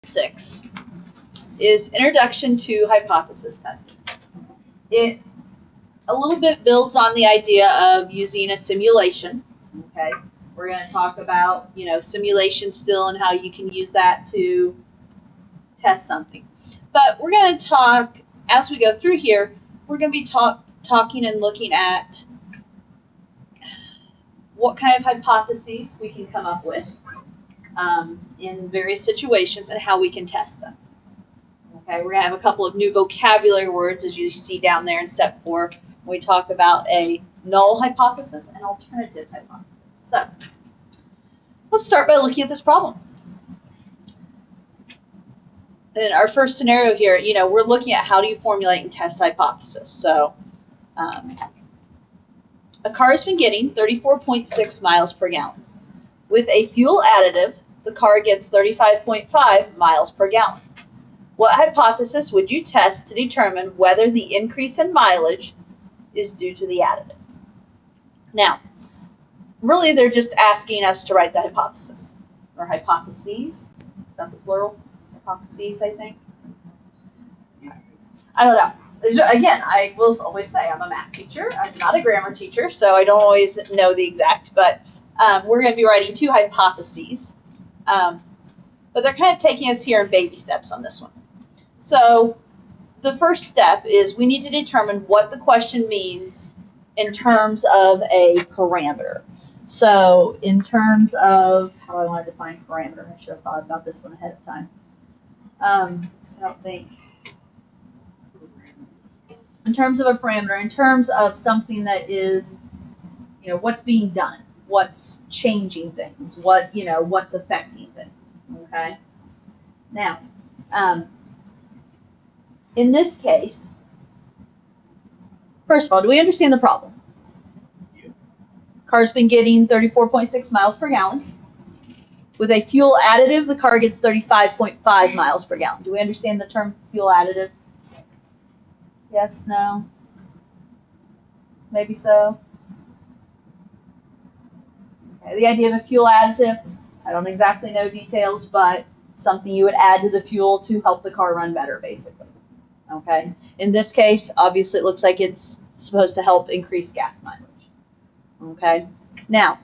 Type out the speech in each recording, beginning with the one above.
6 is Introduction to Hypothesis Testing. It a little bit builds on the idea of using a simulation. Okay, we're going to talk about simulation still and how you can use that to test something. But we're going to talk as we go through here. We're going to be talking and looking at what kind of hypotheses we can come up with in various situations and how we can test them. Okay, we're going to have a couple of new vocabulary words as you see down there in step 4 when we talk about a null hypothesis and alternative hypothesis. So let's start by looking at this problem. In our first scenario here, we're looking at how do you formulate and test hypothesis. So a car has been getting 34.6 miles per gallon. With a fuel additive, the car gets 35.5 miles per gallon. What hypothesis would you test to determine whether the increase in mileage is due to the additive? Now, really they're just asking us to write the hypothesis, or hypotheses. Is that the plural? Hypotheses, I think. I don't know. Again, I will always say I'm a math teacher. I'm not a grammar teacher, so I don't always know the exact, but we're going to be writing 2 hypotheses. But they're kind of taking us here in baby steps on this one. So the first step is we need to determine what the question means in terms of a parameter. So in terms of how do I want to define parameter? I should have thought about this one ahead of time. I don't think. In terms of a parameter, in terms of something that is, what's being done, what's changing things, what's affecting things. Okay. Now, in this case, first of all, do we understand the problem? Car's been getting 34.6 miles per gallon. With a fuel additive, the car gets 35.5 miles per gallon. Do we understand the term fuel additive? Yes, no? Maybe so? Okay, the idea of a fuel additive, I don't exactly know details, but something you would add to the fuel to help the car run better, basically. Okay? In this case, obviously it looks like it's supposed to help increase gas mileage. Okay? Now,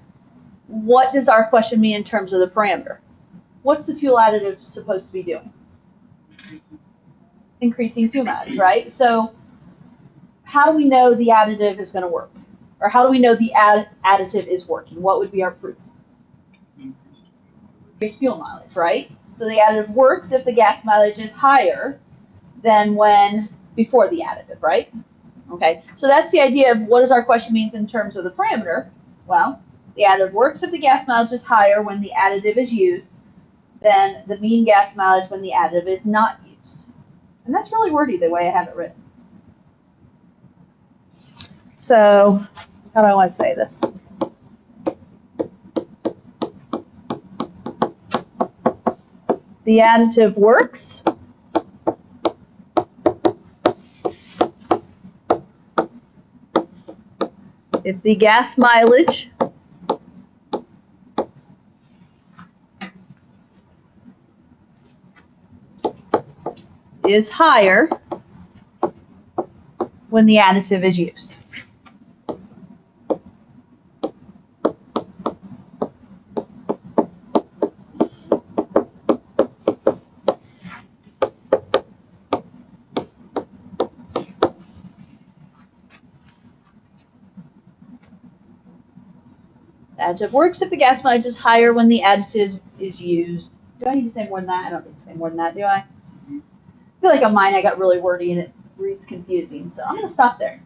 what does our question mean in terms of the parameter? What's the fuel additive supposed to be doing? Increasing fuel mileage, right? So how do we know the additive is going to work? Or how do we know the additive is working? What would be our proof? Increased fuel mileage, right? So the additive works if the gas mileage is higher than when before the additive, right? Okay, so that's the idea of what does our question means in terms of the parameter. Well, the additive works if the gas mileage is higher when the additive is used than the mean gas mileage when the additive is not used. And that's really wordy the way I have it written. So, how do I want to say this? The additive works if the gas mileage is higher when the additive is used. Additive works if the gas mileage is higher when the additive is used. Do I need to say more than that? I don't need to say more than that, do I? I feel like on mine I got really wordy and it reads confusing, so I'm going to stop there.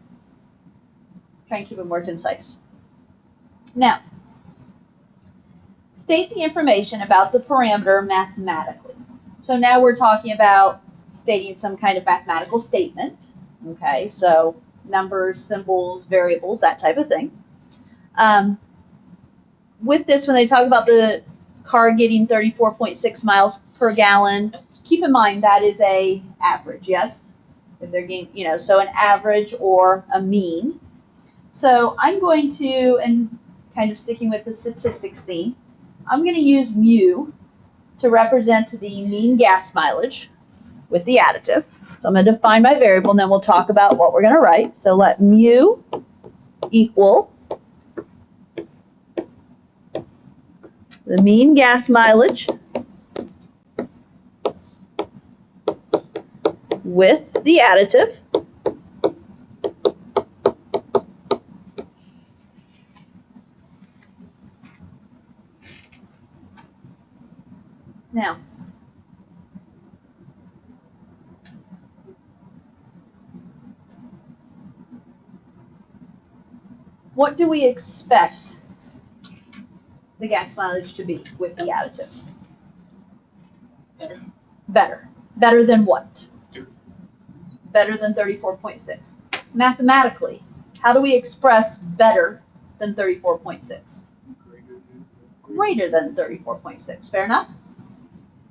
Try and keep it more concise. Now, state the information about the parameter mathematically. So now we're talking about stating some kind of mathematical statement. Okay, so numbers, symbols, variables, that type of thing. With this, when they talk about the car getting 34.6 miles per gallon, keep in mind that is a average, yes? If they're getting, so an average or a mean. So I'm going to, and kind of sticking with the statistics theme, I'm going to use mu to represent the mean gas mileage with the additive. So I'm going to define my variable, and then we'll talk about what we're going to write. So let mu equal the mean gas mileage with the additive. Now, what do we expect the gas mileage to be with the additive? Better. Better. Better than what? Better than 34.6. Mathematically, how do we express better than 34.6? Greater than 34.6. Fair enough?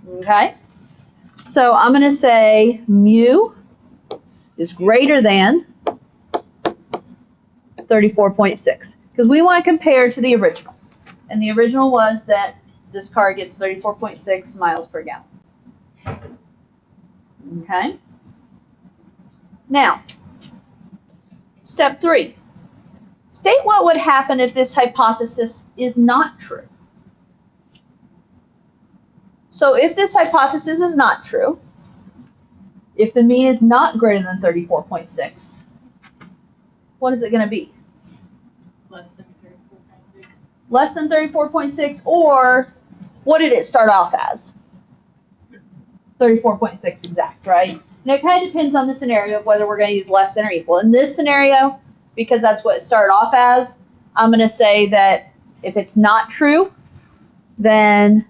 Okay. So I'm going to say mu is greater than 34.6 because we want to compare to the original. And the original was that this car gets 34.6 miles per gallon. Okay. Now, step 3. State what would happen if this hypothesis is not true. So if this hypothesis is not true, if the mean is not greater than 34.6, what is it going to be? Less than 34.6. Less than 34.6, or what did it start off as? 34.6 exact, right? And it kind of depends on the scenario of whether we're going to use less than or equal. In this scenario, because that's what it started off as, I'm going to say that if it's not true, then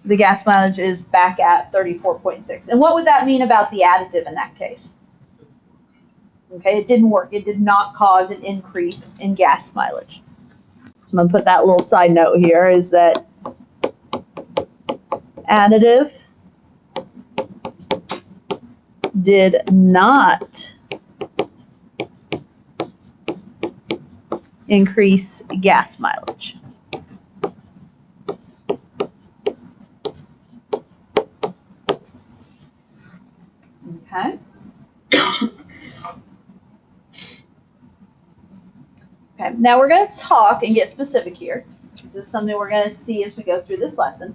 the gas mileage is back at 34.6. And what would that mean about the additive in that case? Okay, it didn't work. It did not cause an increase in gas mileage. So I'm going to put that little side note here is that additive did not increase gas mileage. Okay. Okay, now we're going to talk and get specific here. This is something we're going to see as we go through this lesson.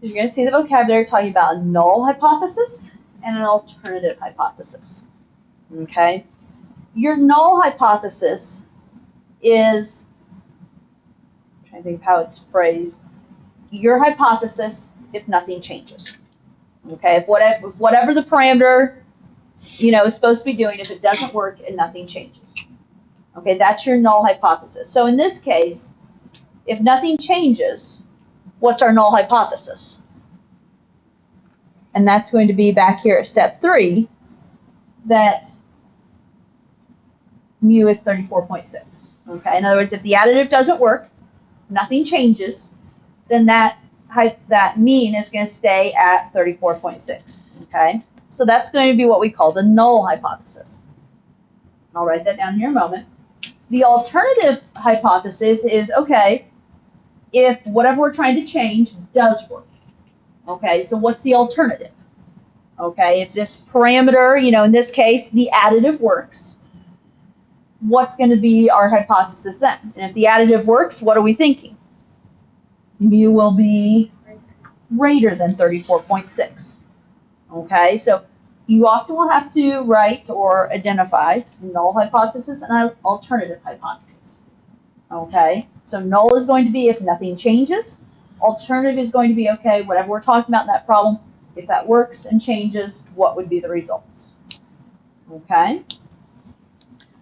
You're going to see the vocabulary talking about a null hypothesis and an alternative hypothesis. Okay? Your null hypothesis is, I'm trying to think of how it's phrased, your hypothesis if nothing changes. Okay, if whatever the parameter, is supposed to be doing, if it doesn't work and nothing changes. Okay, that's your null hypothesis. So in this case, if nothing changes, what's our null hypothesis? And that's going to be back here at step 3, that mu is 34.6. Okay, in other words, if the additive doesn't work, nothing changes, then that mean is going to stay at 34.6. Okay, so that's going to be what we call the null hypothesis. I'll write that down here in a moment. The alternative hypothesis is, okay, if whatever we're trying to change does work. Okay, so what's the alternative? Okay, if this parameter, in this case, the additive works, what's going to be our hypothesis then? And if the additive works, what are we thinking? Mu will be greater than 34.6. Okay, so you often will have to write or identify null hypothesis and alternative hypothesis. Okay, so null is going to be if nothing changes. Alternative is going to be, okay, whatever we're talking about in that problem, if that works and changes, what would be the results? Okay,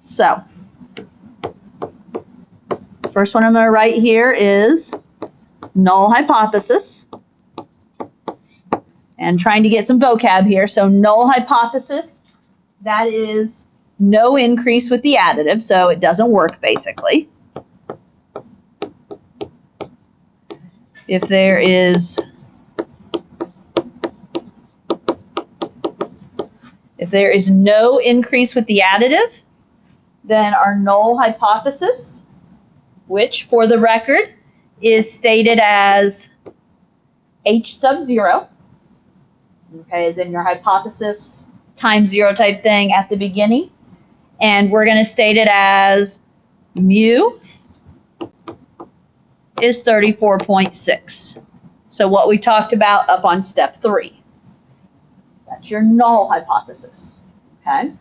so first one I'm going to write here is null hypothesis. And trying to get some vocab here. So null hypothesis, that is no increase with the additive, so it doesn't work basically. If there is no increase with the additive, then our null hypothesis which for the record is stated as H sub 0, okay, is in your hypothesis times 0 type thing at the beginning. And we're going to state it as mu is 34.6. So what we talked about up on step 3. That's your null hypothesis, okay?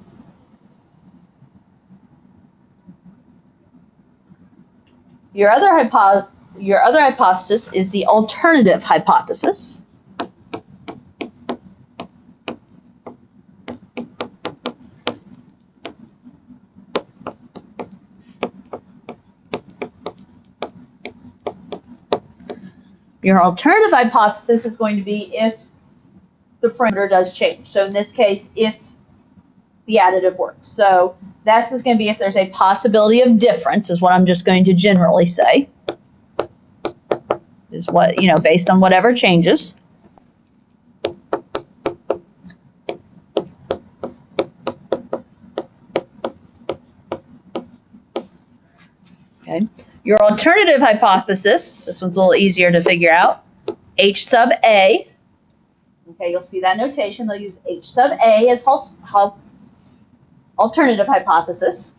Your other hypothesis is the alternative hypothesis. Your alternative hypothesis is going to be if the parameter does change. So in this case, if the additive works. So this is going to be if there's a possibility of difference, is what I'm just going to generally say. Is what, based on whatever changes. Okay. Your alternative hypothesis, this one's a little easier to figure out, H sub A. Okay, you'll see that notation. They'll use H sub A as alternative hypothesis.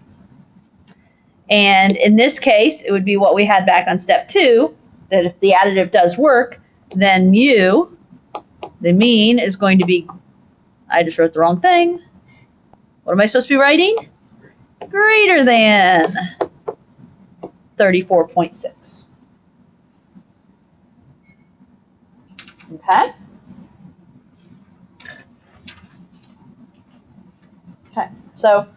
And in this case, it would be what we had back on step 2, that if the additive does work, then mu, the mean, is going to be, I just wrote the wrong thing. What am I supposed to be writing? Greater than 34.6. Okay? Okay, so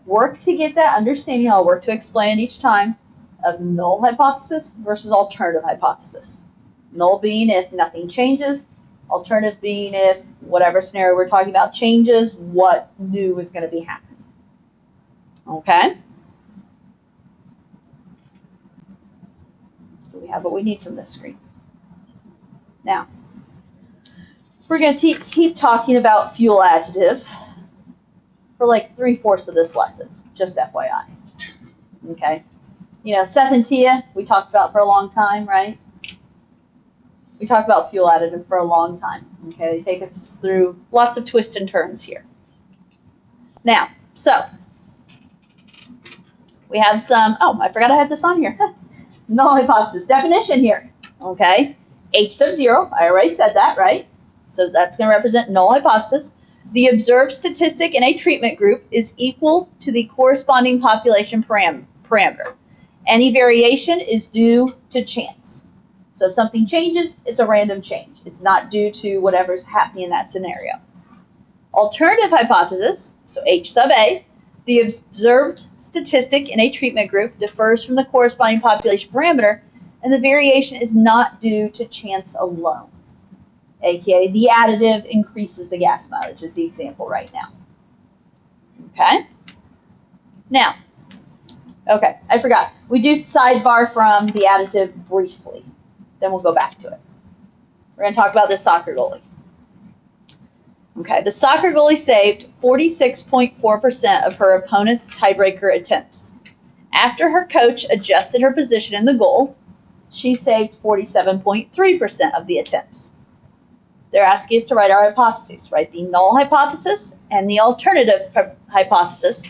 work to get that understanding. I'll work to explain each time of null hypothesis versus alternative hypothesis. Null being if nothing changes, alternative being if whatever scenario we're talking about changes, what new is going to be happening. Okay? So we have what we need from this screen. Now, we're going to keep talking about fuel additive for like 3/4 of this lesson, just FYI. Okay? Seth and Tia, we talked about for a long time, right? We talked about fuel additive for a long time. Okay, they take us through lots of twists and turns here. Now, so we have some, I forgot I had this on here. Null hypothesis definition here. Okay, H sub 0, I already said that, right? So that's going to represent null hypothesis. The observed statistic in a treatment group is equal to the corresponding population parameter. Any variation is due to chance. So if something changes, it's a random change. It's not due to whatever's happening in that scenario. Alternative hypothesis, so H sub A, the observed statistic in a treatment group differs from the corresponding population parameter, and the variation is not due to chance alone. AKA, the additive increases the gas mileage is the example right now. Okay? Now, okay, I forgot. We do sidebar from the additive briefly. Then we'll go back to it. We're going to talk about this soccer goalie. Okay, the soccer goalie saved 46.4% of her opponent's tiebreaker attempts. After her coach adjusted her position in the goal, she saved 47.3% of the attempts. They're asking us to write our hypotheses, right? The null hypothesis and the alternative hypothesis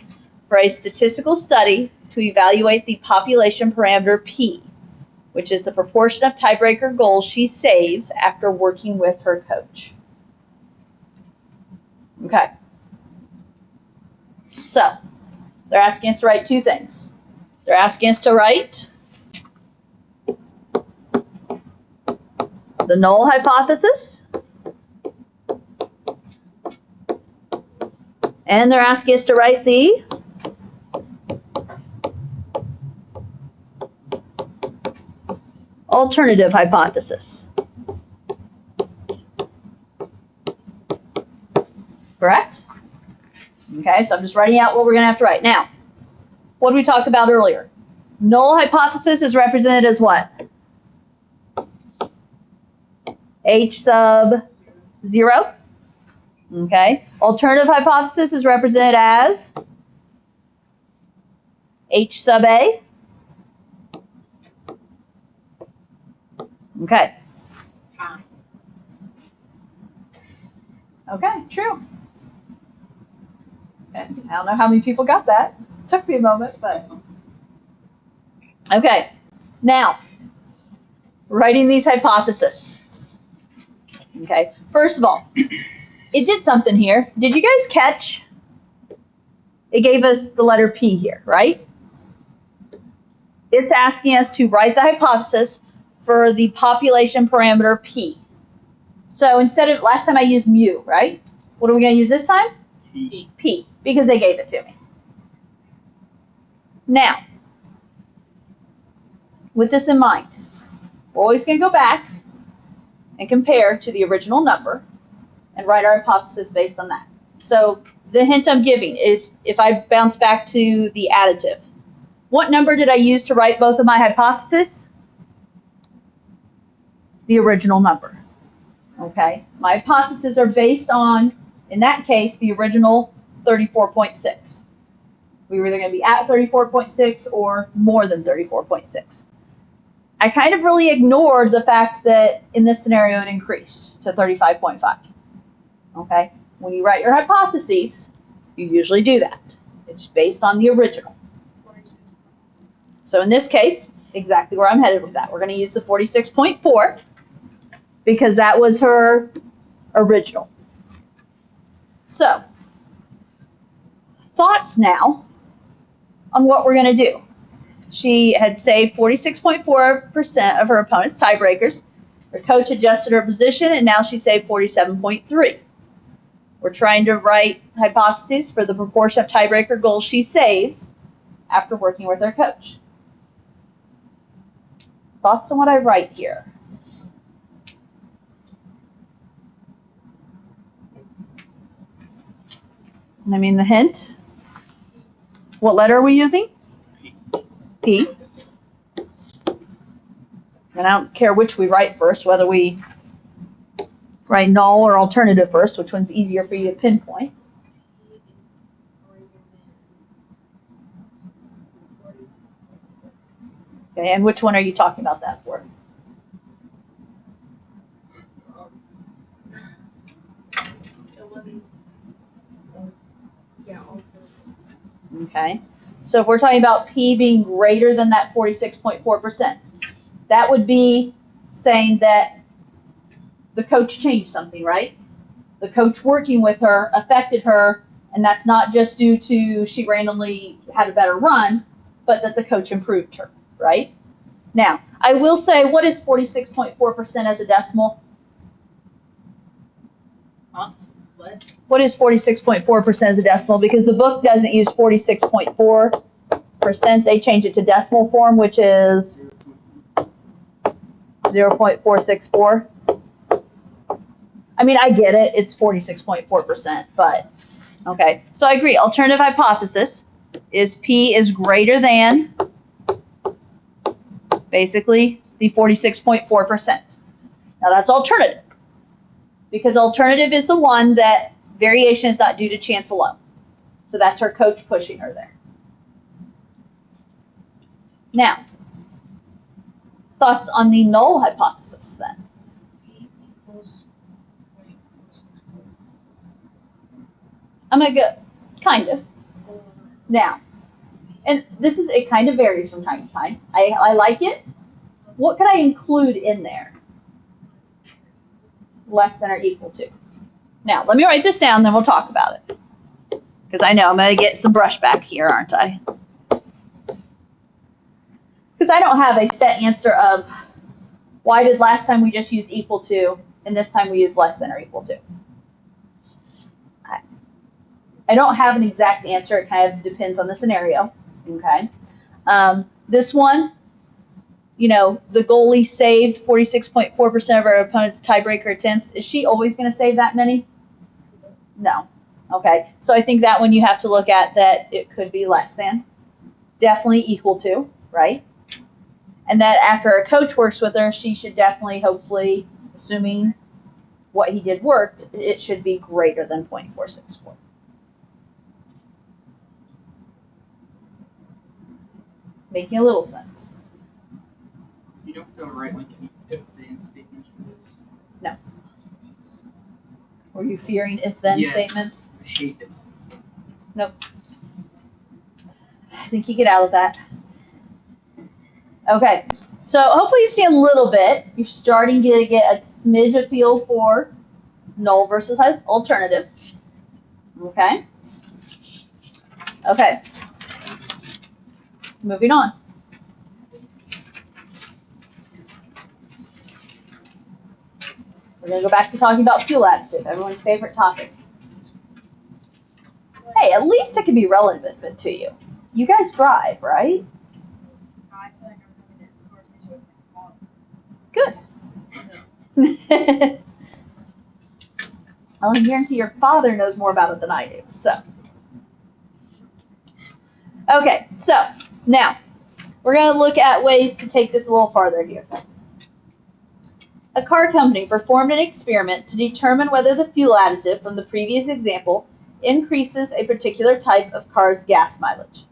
for a statistical study to evaluate the population parameter P, which is the proportion of tiebreaker goals she saves after working with her coach. Okay. So, they're asking us to write two things. They're asking us to write the null hypothesis, and they're asking us to write the alternative hypothesis. Correct? Okay, so I'm just writing out what we're going to have to write. Now, what did we talk about earlier? Null hypothesis is represented as what? H sub 0. Okay. Alternative hypothesis is represented as H sub A. Okay. Time. Okay, true. Okay. I don't know how many people got that. It took me a moment, but. Okay. Now, writing these hypotheses. Okay. First of all, it did something here. Did you guys catch? It gave us the letter P here, right? It's asking us to write the hypothesis for the population parameter P. So instead of, last time I used mu, right? What are we going to use this time? P. P, because they gave it to me. Now, with this in mind, we're always going to go back and compare to the original number and write our hypothesis based on that. So the hint I'm giving is if I bounce back to the additive, what number did I use to write both of my hypotheses? The original number. Okay, my hypotheses are based on, in that case, the original 34.6. We were either going to be at 34.6 or more than 34.6. I kind of really ignored the fact that in this scenario it increased to 35.5. Okay, when you write your hypotheses, you usually do that. It's based on the original. So in this case, exactly where I'm headed with that. We're going to use the 46.4 because that was her original. So, thoughts now on what we're going to do. She had saved 46.4% of her opponent's tiebreakers. Her coach adjusted her position, and now she saved 47.3. We're trying to write hypotheses for the proportion of tiebreaker goals she saves after working with her coach. Thoughts on what I write here? I mean the hint. What letter are we using? P. And I don't care which we write first, whether we write null or alternative first, which one's easier for you to pinpoint. Okay, and which one are you talking about that for? Okay, so if we're talking about P being greater than that 46.4%, that would be saying that the coach changed something, right? The coach working with her affected her, and that's not just due to she randomly had a better run, but that the coach improved her, right? Now, I will say, what is 46.4% as a decimal? Huh? What? What is 46.4% as a decimal? Because the book doesn't use 46.4%. They change it to decimal form, which is 0.464. I mean, I get it. It's 46.4%, but okay. So I agree. Alternative hypothesis is P is greater than basically the 46.4%. Now that's alternative, because alternative is the one that variation is not due to chance alone. So that's her coach pushing her there. Now, thoughts on the null hypothesis then? P equals 0.464. I'm going to go, kind of. Now, and this is, it kind of varies from time to time. I like it. What could I include in there? Less than or equal to. Now, let me write this down, then we'll talk about it. Because I know I'm going to get some brushback here, aren't I? Because I don't have a set answer of why did last time we just use equal to and this time we use less than or equal to. I don't have an exact answer. It kind of depends on the scenario. Okay. This one, you know, the goalie saved 46.4% of her opponent's tiebreaker attempts. Is she always going to save that many? No. Okay. So I think that one you have to look at that it could be less than. Definitely equal to, right? And that after a coach works with her, she should definitely, hopefully, assuming what he did worked, it should be greater than 0.464. Making a little sense. You don't feel right like if the Were you fearing if-then Yes. statements? I hate it. Nope. I think you get out of that. Okay, so hopefully you've seen a little bit. You're starting to get a smidge of feel for null versus alternative. Okay. Okay. Moving on. We're going to go back to talking about fuel additive, everyone's favorite topic. Hey, at least it can be relevant to you. You guys drive, right? I feel like I'm having a conversation with my mom. Good. I'll guarantee your father knows more about it than I do. So, okay, so now we're going to look at ways to take this a little farther here. A car company performed an experiment to determine whether the fuel additive from the previous example increases a particular type of car's gas mileage.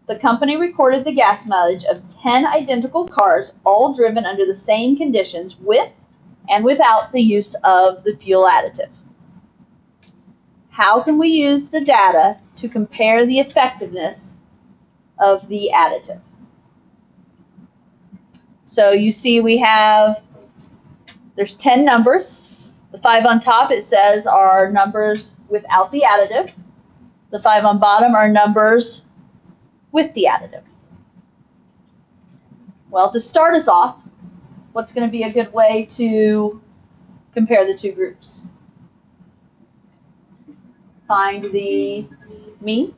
The company recorded the gas mileage of 10 identical cars, all driven under the same conditions with and without the use of the fuel additive. How can we use the data to compare the effectiveness of the additive? So you see there's 10 numbers. The 5 on top, it says, are numbers without the additive. The 5 on bottom are numbers with the additive. Well, to start us off, what's going to be a good way to compare the two groups? Find the mean.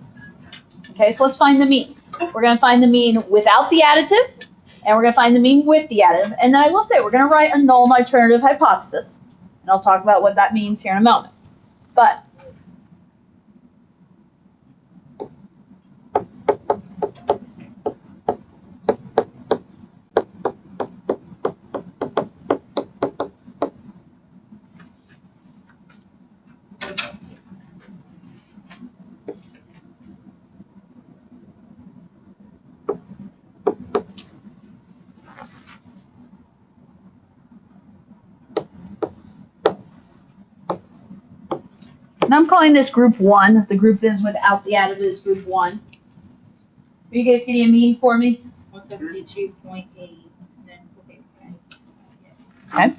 Okay, so let's find the mean. We're going to find the mean without the additive, and we're going to find the mean with the additive. And then I will say we're going to write a null and alternative hypothesis. And I'll talk about what that means here in a moment. But and I'm calling this group 1. The group that is without the additive is group 1. Are you guys getting a mean for me? 172.8. Then, Okay.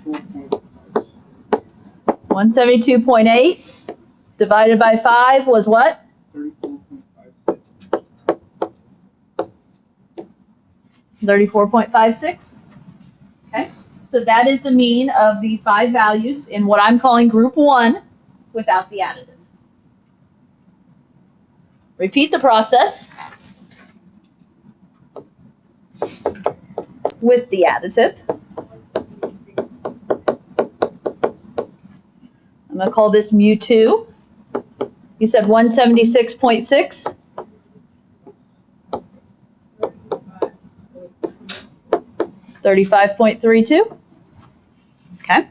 172.8 divided by 5 was what? 34.56. 34.56. Okay. So that is the mean of the 5 values in what I'm calling group 1 without the additive. Repeat the process with the additive. I'm going to call this mu2. You said 176.6. 35.32. Okay.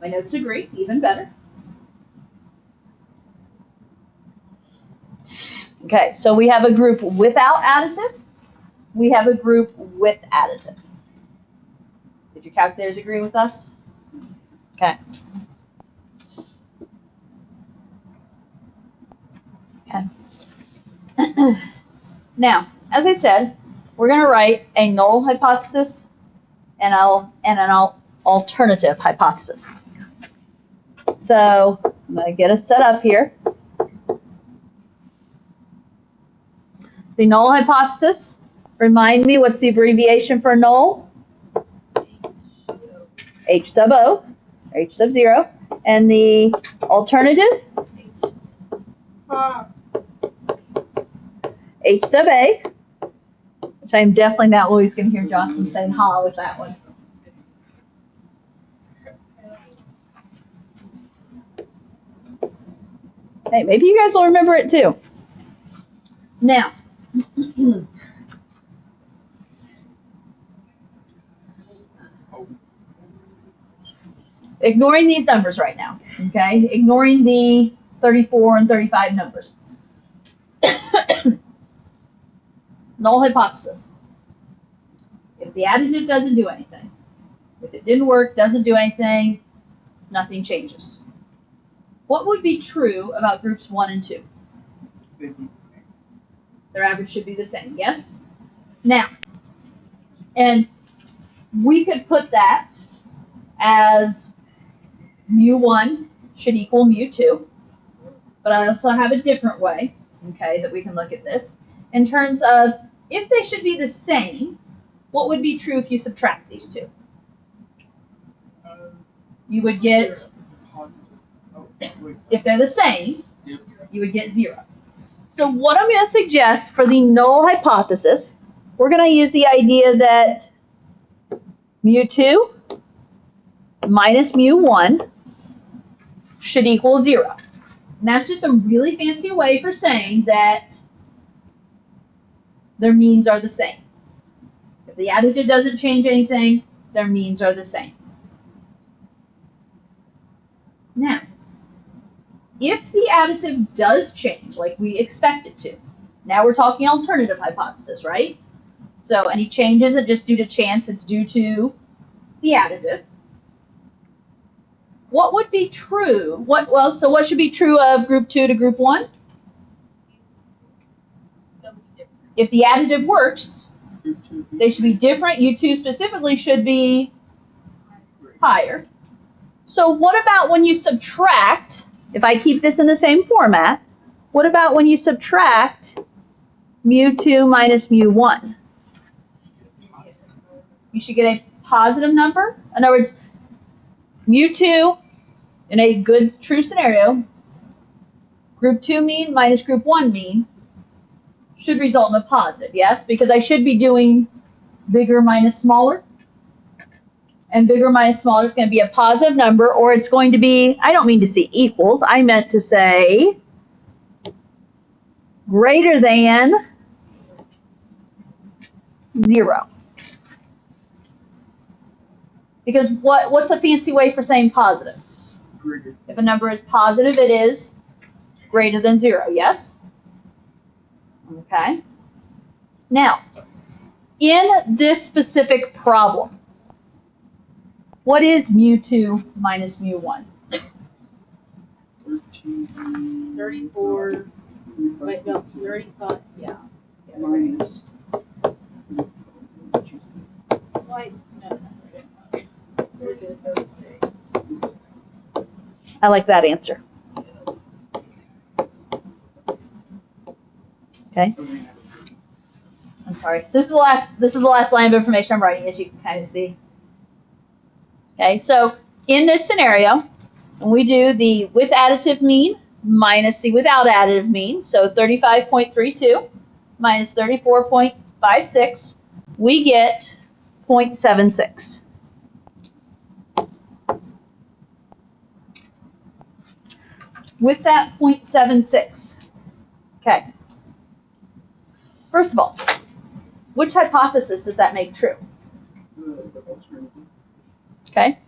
My notes agree, even better. Okay, so we have a group without additive. We have a group with additive. Did your calculators agree with us? Okay. Okay. Now, as I said, we're going to write a null hypothesis and an alternative hypothesis. So I'm going to get us set up here. The null hypothesis, remind me, what's the abbreviation for null? H sub O, H sub 0. And the alternative? H sub A, which I'm definitely not always going to hear Jocelyn saying ha with that one. Hey, maybe you guys will remember it too. Now, ignoring these numbers right now, okay? Ignoring the 34 and 35 numbers. Null hypothesis. If the additive doesn't do anything, if it didn't work, doesn't do anything, nothing changes. What would be true about groups 1 and 2? They'd be the same. Their average should be the same, yes? Now, and we could put that as mu1 should equal mu2, but I also have a different way, okay, that we can look at this in terms of if they should be the same, what would be true if you subtract these two? You would get, Positive. Oh, wait. if they're the same, Yep. you would get 0. So what I'm going to suggest for the null hypothesis, we're going to use the idea that mu2 minus mu1 should equal 0. And that's just a really fancy way for saying that their means are the same. If the additive doesn't change anything, their means are the same. Now, if the additive does change, like we expect it to, now we're talking alternative hypothesis, right? So any change isn't just due to chance, it's due to the additive. What would be true? So what should be true of group 2 to group 1? If the additive works, they should be different. U2 specifically should be higher. So what about when you subtract, if I keep this in the same format, what about when you subtract mu2 minus mu1? You should get a positive number. In other words, mu2, in a good true scenario, group 2 mean minus group 1 mean should result in a positive, yes? Because I should be doing bigger minus smaller. And bigger minus smaller is going to be a positive number, or it's going to be, I don't mean to say equals, I meant to say greater than 0. Because what's a fancy way for saying positive? Greater. If a number is positive, it is greater than 0, yes? Okay. Now, in this specific problem, what is mu2 minus mu1? 13. 34, wait, no, 35, yeah. Minus. Wait, no. I like that answer. Okay. I'm sorry. This is the last line of information I'm writing, as you can kind of see. Okay, so in this scenario, when we do the with additive mean minus the without additive mean, so 35.32 minus 34.56, we get 0.76. With that 0.76, okay. First of all, which hypothesis does that make true? Okay.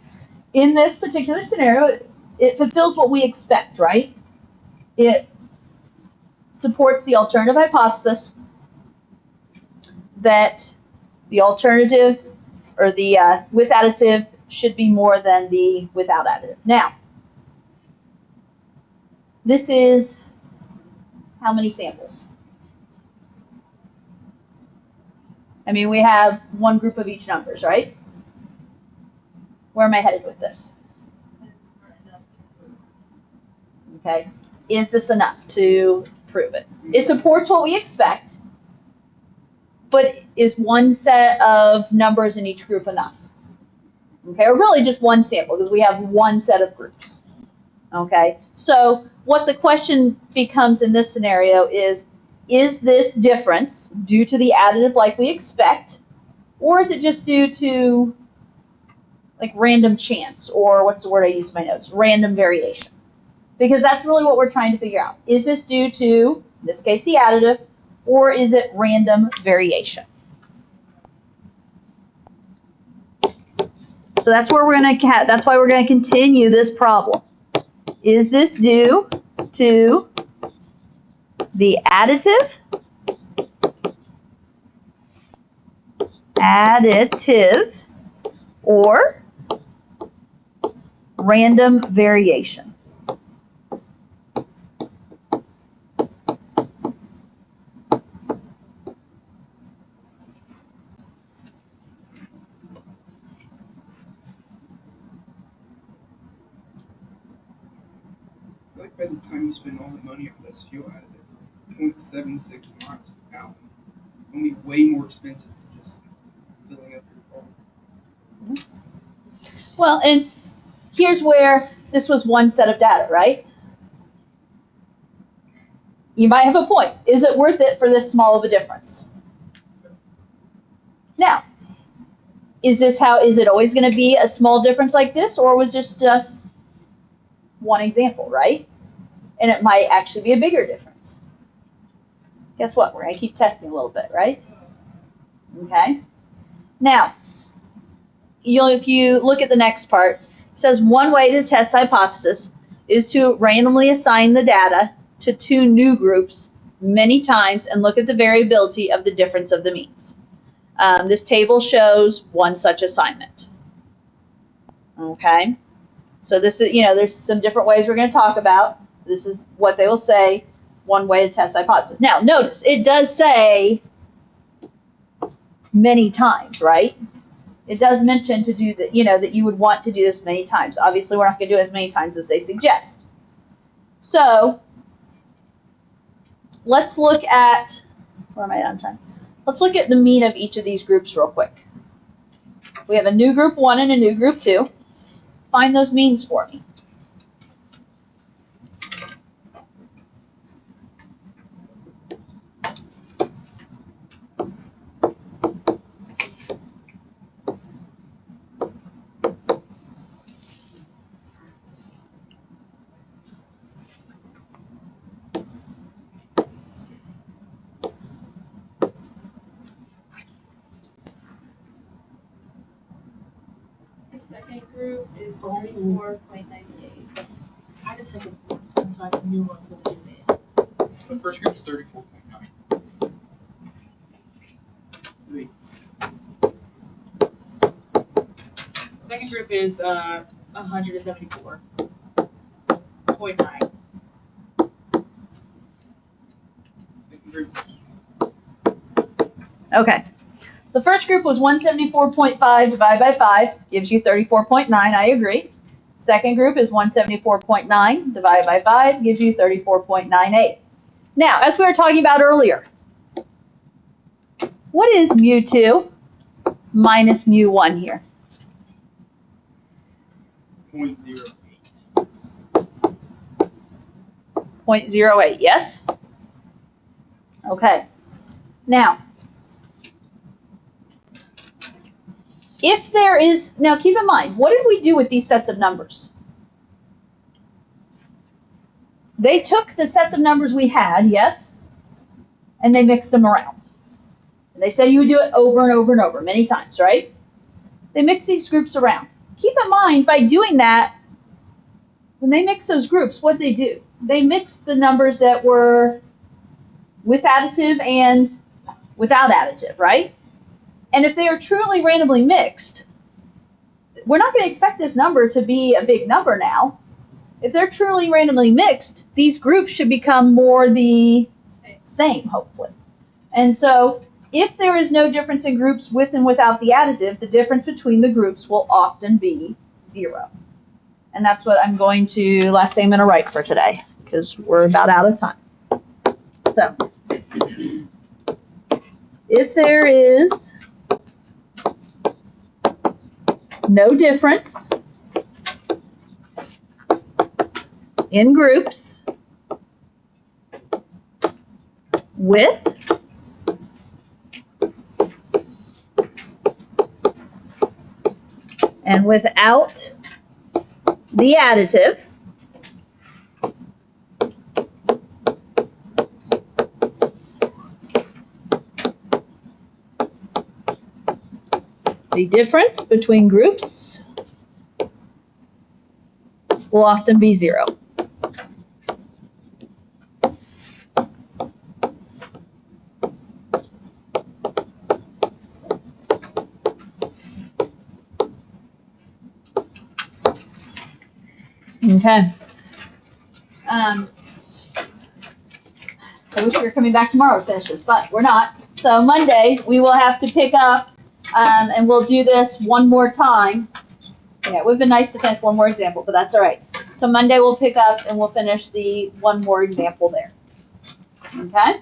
In this particular scenario, it fulfills what we expect, right? It supports the alternative hypothesis that the alternative or the with additive should be more than the without additive. Now, this is how many samples? I mean, we have one group of each numbers, right? Where am I headed with this? Okay. Is this enough to prove it? It supports what we expect, but is one set of numbers in each group enough? Okay, or really just one sample, because we have one set of groups. Okay, so what the question becomes in this scenario is this difference due to the additive like we expect, or is it just due to like random chance, or what's the word I used in my notes? Random variation. Because that's really what we're trying to figure out. Is this due to, in this case, the additive, or is it random variation? So that's where we're going to, that's why we're going to continue this problem. Is this due to the additive, or random variation. Like by the time you spend all the money on this fuel additive, 0.76 miles per gallon, it'll be way more expensive than just filling up your car. Well, and here's where this was one set of data, right? You might have a point. Is it worth it for this small of a difference? Now, is it always going to be a small difference like this, or was this just one example, right? And it might actually be a bigger difference. Guess what? We're going to keep testing a little bit, right? Okay. Now, if you look at the next part, it says one way to test hypothesis is to randomly assign the data to two new groups many times and look at the variability of the difference of the means. This table shows one such assignment. Okay, so this is, there's some different ways we're going to talk about. This is what they will say, one way to test hypothesis. Now, notice, it does say many times, right? It does mention to do that, that you would want to do this many times. Obviously, we're not going to do it as many times as they suggest. So, let's look at, where am I on time? Let's look at the mean of each of these groups real quick. We have a new group 1 and a new group 2. Find those means for me. The second group is 34.98. I just take a fourth so I can do one so they do it. The first group is 34.9. Wait, Second group is 174.9. second group. Okay. The first group was 174.5 divided by 5, gives you 34.9, I agree. Second group is 174.9 divided by 5, gives you 34.98. Now, as we were talking about earlier, what is mu2 minus mu1 here? 0.08. 0.08, yes? Okay. Now, if there is, now keep in mind, what did we do with these sets of numbers? They took the sets of numbers we had, yes, and they mixed them around. And they said you would do it over and over and over, many times, right? They mix these groups around. Keep in mind, by doing that, when they mix those groups, what they do? They mix the numbers that were with additive and without additive, right? And if they are truly randomly mixed, we're not going to expect this number to be a big number now. If they're truly randomly mixed, these groups should become more the same, hopefully. And so if there is no difference in groups with and without the additive, the difference between the groups will often be 0. And that's what I'm going to, last thing I'm going to write for today, because we're about out of time. So, if there is no difference in groups with and without the additive, the difference between groups will often be 0. Okay. I wish we were coming back tomorrow to finish this, but we're not. So Monday, we will have to pick up, and we'll do this one more time. Yeah, it would have been nice to finish one more example, but that's all right. So Monday we'll pick up and we'll finish the one more example there. Okay?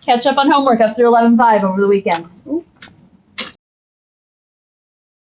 Catch up on homework up through 11:05 over the weekend.